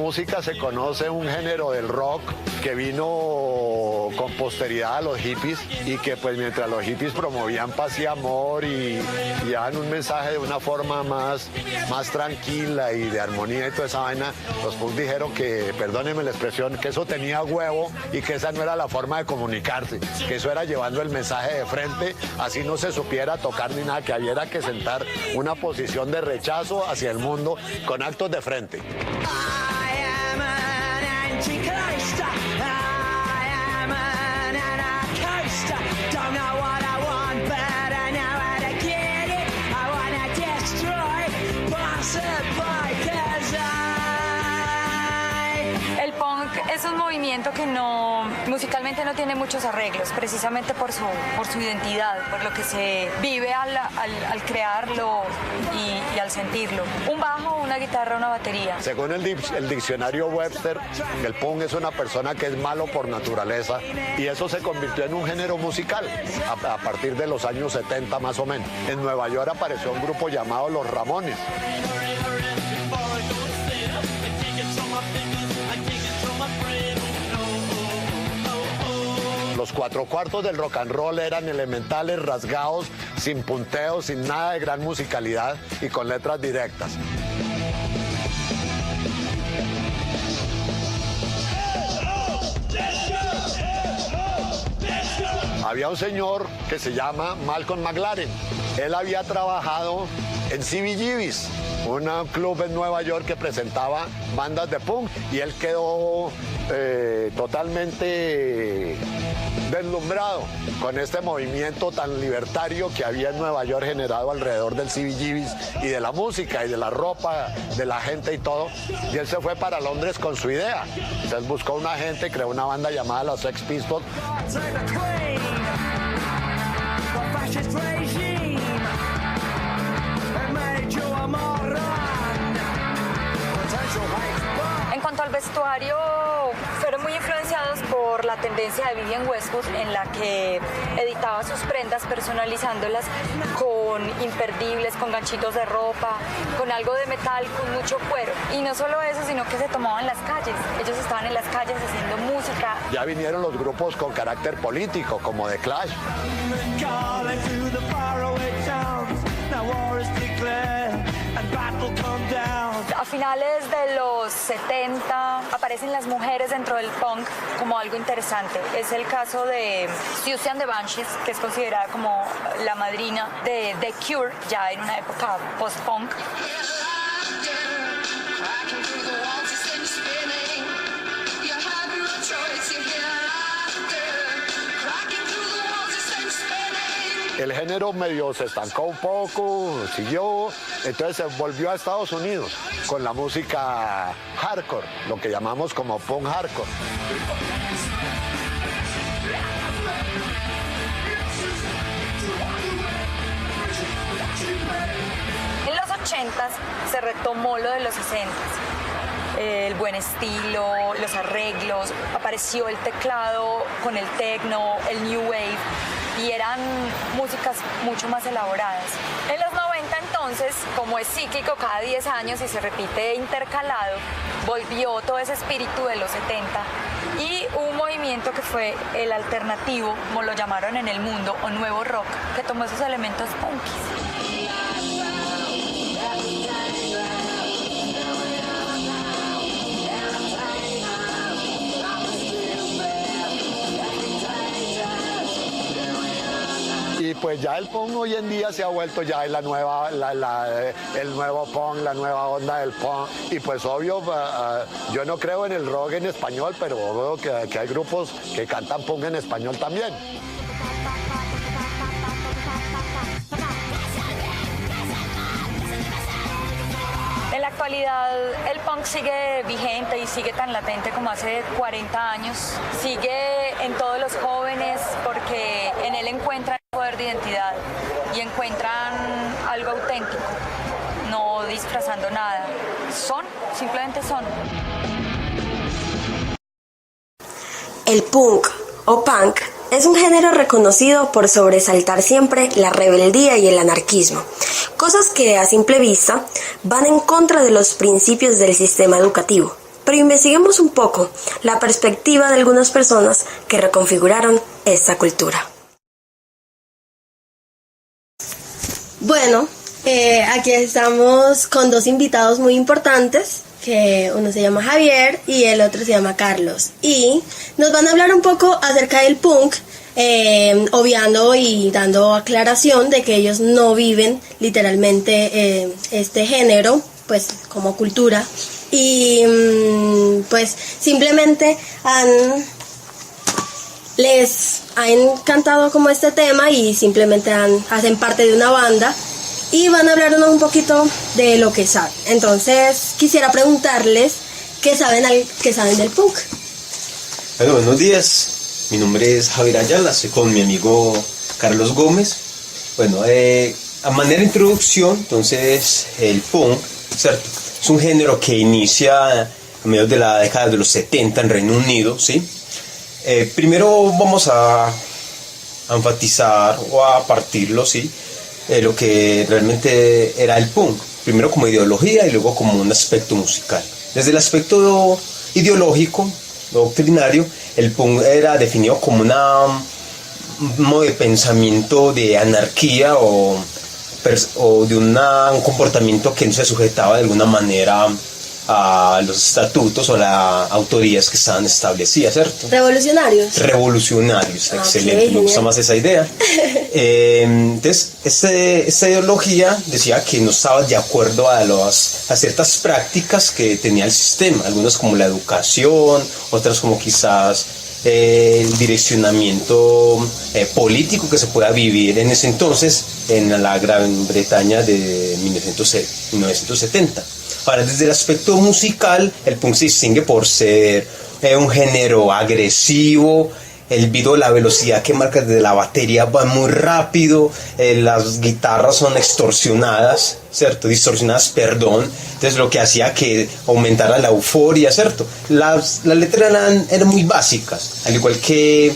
música se conoce un género del rock que vino con posteridad a los hippies y que pues mientras los hippies promovían paz y amor y daban un mensaje de una forma más tranquila y de armonía y toda esa vaina, los punk dijeron que, perdónenme la expresión, que eso tenía huevo y que esa no era la forma de comunicarse, que eso era llevando el mensaje de frente, así no se supiera tocar ni nada, que hubiera que sentar una posición de rechazo hacia el mundo con actos de frente. El punk es un movimiento que musicalmente no tiene muchos arreglos, precisamente por su identidad, por lo que se vive al crearlo y al sentirlo. Un bajo, una guitarra, una batería. Según el diccionario Webster, el punk es una persona que es malo por naturaleza y eso se convirtió en un género musical a partir de los años 70 más o menos. En Nueva York apareció un grupo llamado Los Ramones. Los cuatro cuartos del rock and roll eran elementales, rasgados, sin punteos, sin nada de gran musicalidad y con letras directas. Había un señor que se llama Malcolm McLaren. Él había trabajado en CBGB's, un club en Nueva York que presentaba bandas de punk, y él quedó totalmente deslumbrado con este movimiento tan libertario que había en Nueva York generado alrededor del CBGB's y de la música y de la ropa de la gente y todo, y él se fue para Londres con su idea. Entonces buscó una gente, creó una banda llamada los Sex Pistols. En cuanto al vestuario, fueron muy influenciados por la tendencia de Vivienne Westwood, en la que editaba sus prendas personalizándolas con imperdibles, con ganchitos de ropa, con algo de metal, con mucho cuero. Y no solo eso, sino que se tomaban las calles. Ellos estaban en las calles haciendo música. Ya vinieron los grupos con carácter político, como The Clash. A finales de los 70 aparecen las mujeres dentro del punk como algo interesante. Es el caso de Siouxsie and the Banshees, que es considerada como la madrina de The Cure, ya en una época post-punk. El género medio se estancó un poco, siguió, entonces se volvió a Estados Unidos con la música hardcore, lo que llamamos como punk hardcore. En los 80s se retomó lo de los 60s. El buen estilo, los arreglos, apareció el teclado con el techno, el new wave, y eran músicas mucho más elaboradas. En los 90 entonces, como es cíclico cada 10 años y se repite intercalado, volvió todo ese espíritu de los 70 y un movimiento que fue el alternativo, como lo llamaron en el mundo, o nuevo rock, que tomó esos elementos punkis. Y pues ya el punk hoy en día se ha vuelto ya el nuevo punk, la nueva onda del punk. Y pues obvio, yo no creo en el rock en español, pero veo que hay grupos que cantan punk en español también. En la actualidad el punk sigue vigente y sigue tan latente como hace 40 años. Sigue en todos los jóvenes porque en él encuentran poder de identidad y encuentran algo auténtico, no disfrazando nada. Simplemente son. El punk o punk es un género reconocido por sobresaltar siempre la rebeldía y el anarquismo, cosas que a simple vista van en contra de los principios del sistema educativo, pero investiguemos un poco la perspectiva de algunas personas que reconfiguraron esta cultura. Bueno, aquí estamos con dos invitados muy importantes, que uno se llama Javier y el otro se llama Carlos, y nos van a hablar un poco acerca del punk, obviando y dando aclaración de que ellos no viven literalmente este género pues como cultura, y pues simplemente les ha encantado como este tema y simplemente hacen parte de una banda y van a hablarnos un poquito de lo que saben. Entonces quisiera preguntarles qué saben del punk. Bueno, buenos días. Mi nombre es Javier Ayala, estoy con mi amigo Carlos Gómez. Bueno, a manera de introducción, entonces el punk, ¿cierto? Es un género que inicia a mediados de la década de los 70 en Reino Unido, ¿sí? Primero vamos a enfatizar o a partirlo, ¿sí? Lo que realmente era el punk, primero como ideología y luego como un aspecto musical. Desde el aspecto ideológico, doctrinario, el punk era definido como un modo de pensamiento de anarquía o de un comportamiento que no se sujetaba de alguna manera a los estatutos o las autorías que estaban establecidas, ¿cierto? Revolucionarios, excelente, me gusta más esa idea. Entonces, esta ideología decía que no estaba de acuerdo a ciertas prácticas que tenía el sistema, algunas como la educación, otras como quizás el direccionamiento político que se pueda vivir en ese entonces en la Gran Bretaña de 1970. Ahora, desde el aspecto musical, el punk se distingue por ser un género agresivo. La velocidad que marca desde la batería va muy rápido, las guitarras son distorsionadas, ¿cierto? Entonces lo que hacía que aumentara la euforia, ¿cierto? Las letras eran muy básicas, al igual que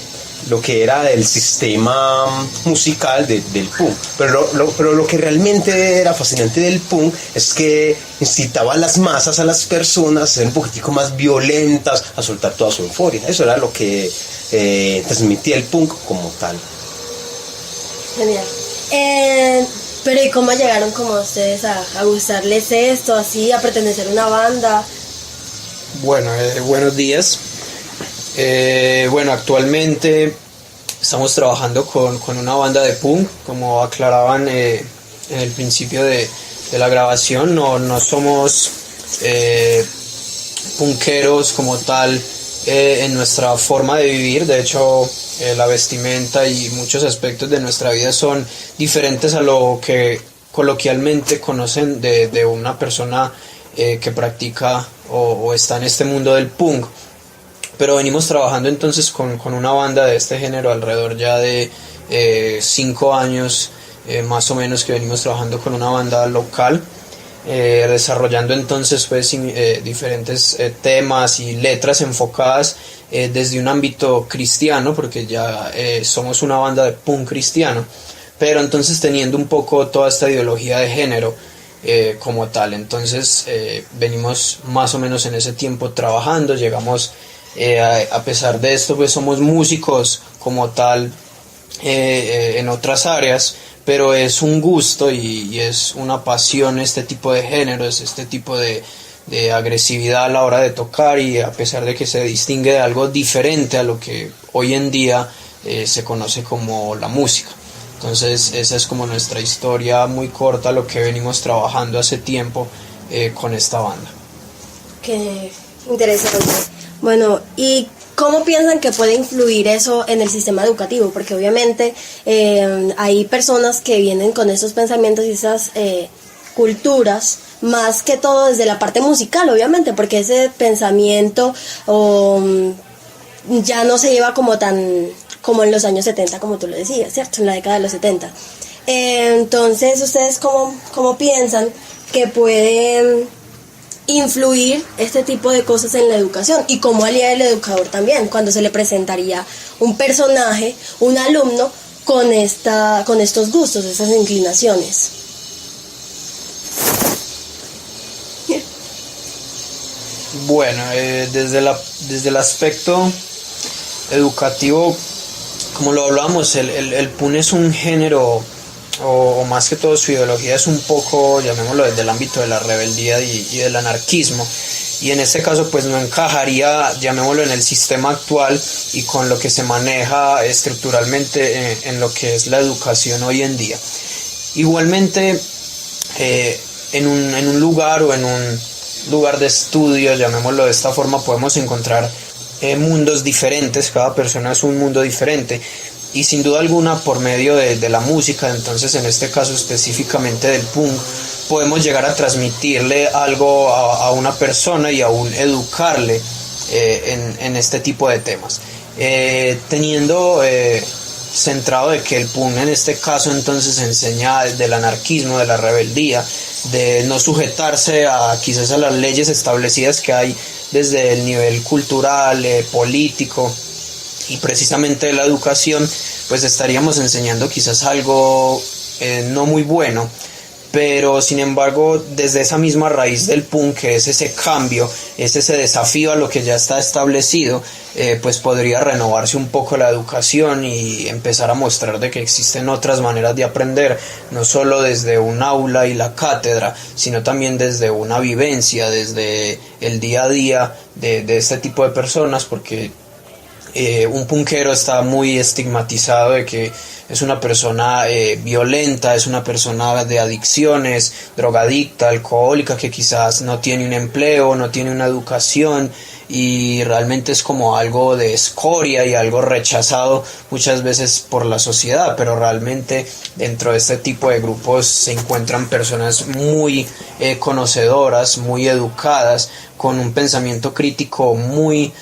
lo que era el sistema musical del punk. Pero lo que realmente era fascinante del punk es que incitaba a las masas, a las personas a ser un poquitico más violentas, a soltar toda su euforia. Eso era lo que transmitía el punk como tal. Genial. Pero ¿y cómo llegaron como ustedes a gustarles esto, así, a pertenecer a una banda? Bueno, buenos días. Bueno, actualmente estamos trabajando con una banda de punk, como aclaraban en el principio de la grabación. No somos punkeros como tal en nuestra forma de vivir. De hecho, la vestimenta y muchos aspectos de nuestra vida son diferentes a lo que coloquialmente conocen de una persona que practica o está en este mundo del punk. Pero venimos trabajando entonces con una banda de este género alrededor ya de 5 años más o menos, que venimos trabajando con una banda local, desarrollando entonces pues diferentes temas y letras enfocadas desde un ámbito cristiano, porque ya somos una banda de punk cristiano, pero entonces teniendo un poco toda esta ideología de género como tal. Entonces venimos más o menos en ese tiempo trabajando, llegamos a pesar de esto pues somos músicos como tal en otras áreas, pero es un gusto y es una pasión este tipo de géneros, este tipo de agresividad a la hora de tocar, y a pesar de que se distingue de algo diferente a lo que hoy en día se conoce como la música. Entonces esa es como nuestra historia muy corta, lo que venimos trabajando hace tiempo con esta banda. Qué interesante. Bueno, ¿y cómo piensan que puede influir eso en el sistema educativo? Porque obviamente hay personas que vienen con esos pensamientos y esas culturas, más que todo desde la parte musical, obviamente, porque ese pensamiento ya no se lleva como en los años 70, como tú lo decías, ¿cierto? En la década de los 70. Entonces, ¿ustedes cómo piensan que pueden influir este tipo de cosas en la educación? ¿Y cómo haría el educador también cuando se le presentaría un personaje, un alumno con estos gustos, estas inclinaciones? Bueno, desde el aspecto educativo, como lo hablábamos, el PUN es un género, o más que todo su ideología es un poco, llamémoslo, desde el ámbito de la rebeldía y del anarquismo, y en este caso pues no encajaría, llamémoslo, en el sistema actual y con lo que se maneja estructuralmente en lo que es la educación hoy en día. Igualmente, en un lugar o en un lugar de estudio, llamémoslo de esta forma, podemos encontrar mundos diferentes, cada persona es un mundo diferente, y sin duda alguna por medio de la música, entonces en este caso específicamente del punk, podemos llegar a transmitirle algo a una persona y aún educarle en este tipo de temas, teniendo centrado de que el punk en este caso entonces enseña del anarquismo, de la rebeldía, de no sujetarse quizás a las leyes establecidas que hay desde el nivel cultural, político y precisamente de la educación, pues estaríamos enseñando quizás algo no muy bueno, pero sin embargo desde esa misma raíz del punk, que es ese cambio, es ese desafío a lo que ya está establecido, pues podría renovarse un poco la educación y empezar a mostrar de que existen otras maneras de aprender, no solo desde un aula y la cátedra, sino también desde una vivencia, desde el día a día de este tipo de personas, porque un punkero está muy estigmatizado de que es una persona violenta, es una persona de adicciones, drogadicta, alcohólica, que quizás no tiene un empleo, no tiene una educación, y realmente es como algo de escoria y algo rechazado muchas veces por la sociedad, pero realmente dentro de este tipo de grupos se encuentran personas muy conocedoras, muy educadas, con un pensamiento crítico muy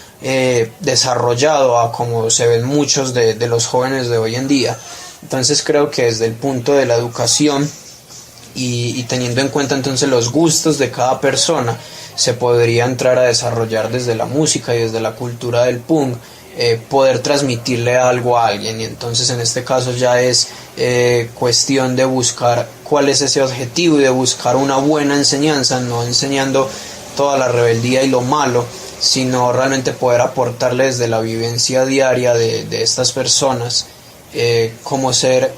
desarrollado, a como se ven muchos de los jóvenes de hoy en día. Entonces creo que desde el punto de la educación y teniendo en cuenta entonces los gustos de cada persona, se podría entrar a desarrollar desde la música y desde la cultura del punk, poder transmitirle algo a alguien, y entonces en este caso ya es cuestión de buscar cuál es ese objetivo y de buscar una buena enseñanza, no enseñando toda la rebeldía y lo malo, sino realmente poder aportarle desde la vivencia diaria de estas personas cómo ser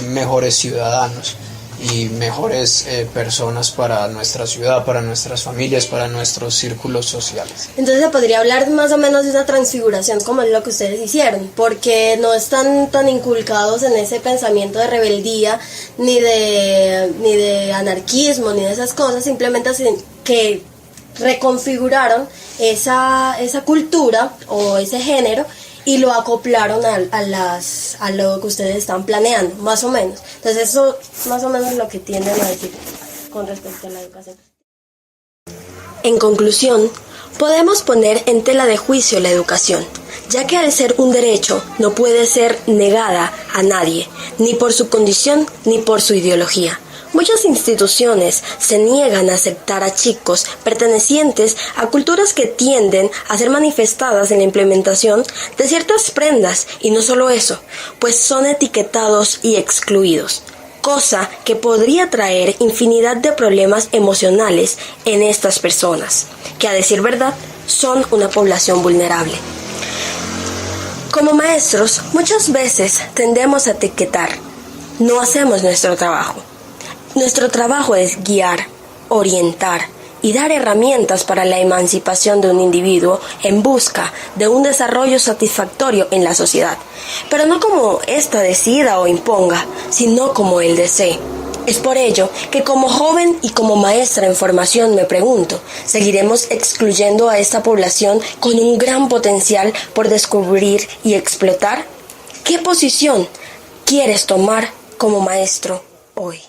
mejores ciudadanos y mejores personas para nuestra ciudad, para nuestras familias, para nuestros círculos sociales. Entonces se podría hablar más o menos de una transfiguración como es lo que ustedes hicieron, porque no están tan inculcados en ese pensamiento de rebeldía, ni de anarquismo, ni de esas cosas, simplemente que reconfiguraron esa cultura o ese género y lo acoplaron a lo que ustedes están planeando, más o menos. Entonces eso más o menos es lo que tienden a decir con respecto a la educación. En conclusión, podemos poner en tela de juicio la educación, ya que al ser un derecho no puede ser negada a nadie, ni por su condición ni por su ideología. Muchas instituciones se niegan a aceptar a chicos pertenecientes a culturas que tienden a ser manifestadas en la implementación de ciertas prendas, y no solo eso, pues son etiquetados y excluidos, cosa que podría traer infinidad de problemas emocionales en estas personas, que a decir verdad son una población vulnerable. Como maestros, muchas veces tendemos a etiquetar, no hacemos nuestro trabajo. Nuestro trabajo es guiar, orientar y dar herramientas para la emancipación de un individuo en busca de un desarrollo satisfactorio en la sociedad, pero no como ésta decida o imponga, sino como él desee. Es por ello que como joven y como maestra en formación me pregunto, ¿seguiremos excluyendo a esta población con un gran potencial por descubrir y explotar? ¿Qué posición quieres tomar como maestro hoy?